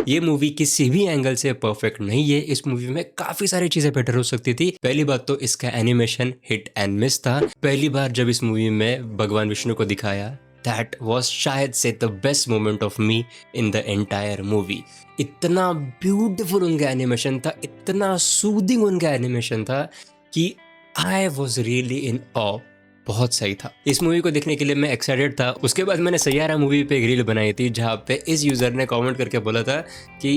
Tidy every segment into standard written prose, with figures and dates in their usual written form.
ये मूवी किसी भी एंगल से परफेक्ट नहीं है। इस मूवी में काफी सारी चीजें बेटर हो सकती थी। पहली बात तो इसका एनिमेशन हिट एंड मिस था। पहली बार जब इस मूवी में भगवान विष्णु को दिखाया, दैट वॉज शायद से the best moment of me in the entire movie. इतना ब्यूटिफुल उनका एनिमेशन था, इतना सूदिंग उनका एनिमेशन था कि आई वॉज रियली इन ऑ। बहुत सही था। इस मूवी को देखने के लिए मैं एक्साइटेड था। उसके बाद मैंने सैयारा मूवी पे एक रील बनाई थी जहाँ पे इस यूजर ने कमेंट करके बोला था कि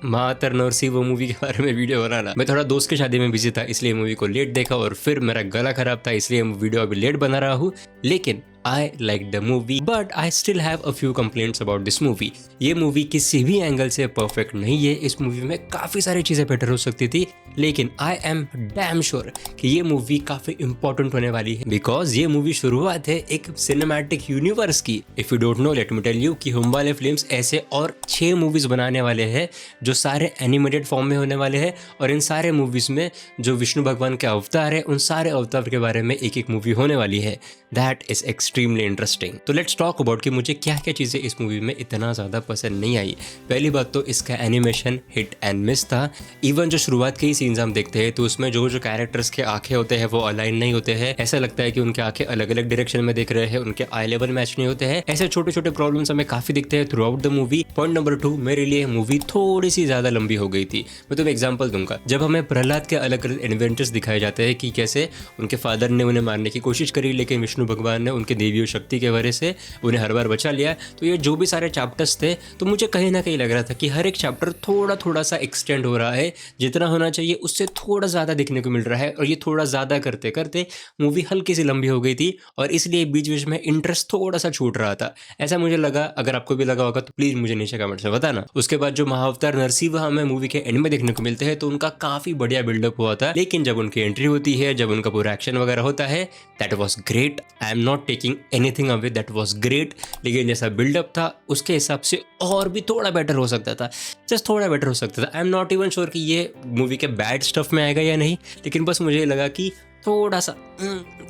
महातर नरसी वो मूवी के बारे में वीडियो बनाना। मैं थोड़ा दोस्त की शादी में बिजी था, इसलिए मूवी को लेट देखा और फिर मेरा गला खराब था, इसलिए वीडियो अभी लेट बना रहा हूँ। लेकिन I liked the movie, but I still have a few complaints about this movie. ये मूवी किसी भी एंगल से परफेक्ट नहीं है। इस मूवी में काफी सारी चीजें बेटर हो सकती थी, लेकिन I am damn sure कि ये मूवी काफी इंपॉर्टेंट होने वाली है, बिकॉज ये मूवी शुरुआत है एक सिनेमैटिक यूनिवर्स की। If you don't know, let me tell you कि हुम वाले फिल्म्स ऐसे और 6 मूवीज बनाने वाले हैं जो सारे एनिमेटेड फॉर्म में होने वाले हैं, और इन सारे मूवीज में जो विष्णु भगवान के अवतार है, उन सारे अवतार के बारे में एक एक मूवी होने वाली है। That is extremely interesting. तो लेट्स टॉक अबाउट कि मुझे क्या क्या चीज़ें इस मूवी में इतना ज़्यादा पसंद नहीं आई। पहली बात तो इसका एनिमेशन हिट एंड मिस था। इवन जो शुरुआत के ही सीन्स हम देखते हैं तो उसमें जो जो कैरेक्टर्स के आंखें होते हैं वो अलाइन नहीं होते हैं। ऐसा लगता है कि उनके आंखें अलग अलग डायरेक्शन में देख रहे हैं, उनके आई लेवल मैच नहीं होते हैं। ऐसे छोटे छोटे प्रॉब्लम्स हमें काफी दिखते हैं through out the movie. Point number 2, मेरे लिए मूवी थोड़ी सी ज्यादा लंबी हो गई थी। मैं तुम्हें एग्जाम्पल दूंगा। जब हमें प्रहलाद के अलग अलग एडवेंचर्स दिखाए जाते हैं कि कैसे उनके फादर ने उन्हें मारने की कोशिश करी, लेकिन विष्णु भगवान ने उनके देवी शक्ति के वजह से उन्हें हर बार बचा लिया। तो ये जो भी सारे चैप्टर्स थे, तो मुझे कहीं ना कहीं लग रहा था कि हर एक चैप्टर थोड़ा थोड़ा सा एक्सटेंड हो रहा है, जितना होना चाहिए उससे थोड़ा ज़्यादा देखने को मिल रहा है। और ये थोड़ा ज़्यादा करते करते मूवी हल्की सी लंबी हो गई थी, और इसलिए बीच बीच में इंटरेस्ट थोड़ा सा छूट रहा था, ऐसा मुझे लगा। अगर आपको भी लगा होगा तो प्लीज़ मुझे नीचे कमेंट्स में बताना। उसके बाद जो महाअवतार नरसिंह हमें मूवी के एंड में देखने को मिलते हैं, तो उनका काफ़ी बढ़िया बिल्डअप हुआ था। लेकिन जब उनकी एंट्री होती है, जब उनका पूरा एक्शन वगैरह होता है, that was great. I am not taking anything away, that was great. लेकिन जैसा बिल्डअप था उसके हिसाब से और भी थोड़ा बेटर हो सकता था, जस्ट थोड़ा बेटर हो सकता था। I am not even sure कि ये मूवी के बैड स्टफ में आएगा या नहीं, लेकिन बस मुझे लगा कि थोड़ा सा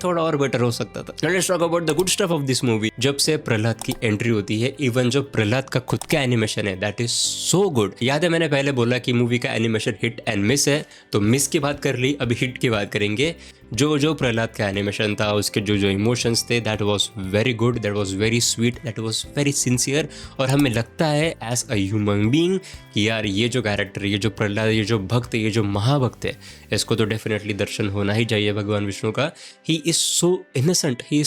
थोड़ा और बेटर हो सकता था। Let's talk about the good stuff of this movie. जब से प्रहलाद की एंट्री होती है, इवन जो प्रहलाद का खुद का एनिमेशन है, दैट इज सो गुड। याद है मैंने पहले बोला कि मूवी का एनिमेशन हिट एंड मिस है, तो मिस की बात कर ली, अभी हिट की बात करेंगे। जो प्रहलाद का एनिमेशन था, उसके जो जो इमोशंस थे, that was very good, that was very sweet, that was very sincere. और हमें लगता है एज अ ह्यूमन बीइंग कि यार ये जो कैरेक्टर, ये जो प्रहलाद, ये जो भक्त, ये जो महाभक्त है, इसको तो डेफिनेटली दर्शन होना ही चाहिए भगवान विष्णु का। He is so innocent, he is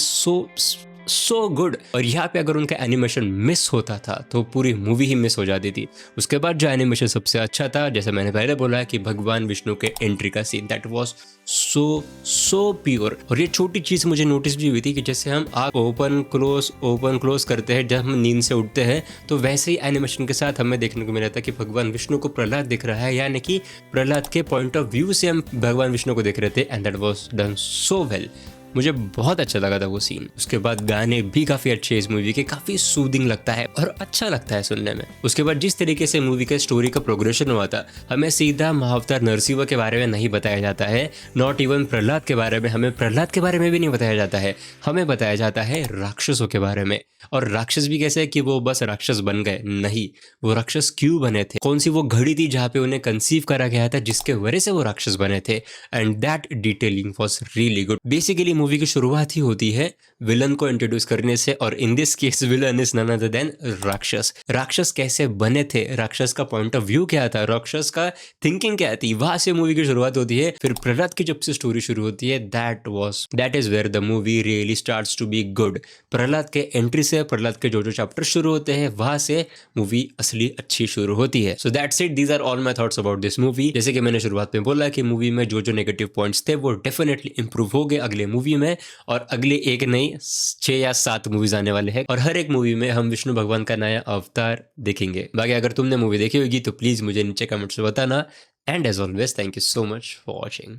so good. और यहाँ पे अगर उनका एनिमेशन मिस होता था तो पूरी मूवी ही मिस हो जाती थी। उसके बाद जो एनिमेशन सबसे अच्छा था, जैसे मैंने पहले बोला कि भगवान विष्णु के एंट्री का scene, that was so pure. और ये छोटी चीज मुझे नोटिस भी हुई थी कि जैसे हम आँख ओपन क्लोज करते हैं जब हम नींद से उठते हैं, तो वैसे ही एनिमेशन के साथ हमें देखने को मिला था कि भगवान विष्णु को प्रहलाद दिख रहा है, यानी कि प्रहलाद के पॉइंट ऑफ व्यू से हम भगवान विष्णु को देख रहे थे। And that was done so well. मुझे बहुत अच्छा लगा था वो सीन। उसके बाद गाने भी काफी अच्छे इस मूवी के, काफी सूदिंग लगता है और अच्छा लगता है सुनने में। उसके बाद जिस तरीके से मूवी के स्टोरी का प्रोग्रेशन हुआ था, हमें सीधा महाअवतार नरसिंह के बारे में नहीं बताया जाता है, नॉट इवन प्रहलाद के बारे में। हमें प्रहलाद के बारे में भी नहीं बताया जाता है, हमें बताया जाता है राक्षसों के बारे में। और राक्षस भी कैसे कि वो बस राक्षस बन गए, नहीं, वो राक्षस क्यों बने थे, कौन सी वो घड़ी थी जहाँ पे उन्हें कंसीव करा गया था जिसके वजह से वो राक्षस बने थे। And that detailing was really good. Basically movie की शुरुआत ही होती है विलन को इंट्रोड्यूस करने से, और in this case villain is none other than rakshas. राक्षस कैसे बने थे, राक्षस का पॉइंट ऑफ व्यू क्या था, राक्षस का थिंकिंग क्या थी, वहां से मूवी की शुरुआत होती है। फिर प्रहलाद की जब से स्टोरी शुरू होती है, that is where the movie really starts to be good. Prahlad के एंट्री से, प्रहलाद के जो जो चैप्टर शुरू होते हैं, वहां से मूवी असली अच्छी शुरू होती है। So that's it, these are all my thoughts about this movie. जैसे कि मैंने शुरुआत में बोला कि मूवी में जो जो नेगेटिव पॉइंट्स थे वो डेफिनेटली इंप्रूव हो गए अगले मूवी में, और अगले एक नहीं 6 या 7 मूवीज आने वाले हैं, और हर एक मूवी में हम विष्णु भगवान का नया अवतार देखेंगे। बाकी अगर तुमने मूवी देखी होगी तो प्लीज मुझे नीचे कमेंट्स में बताना। And as always, thank you so much for watching.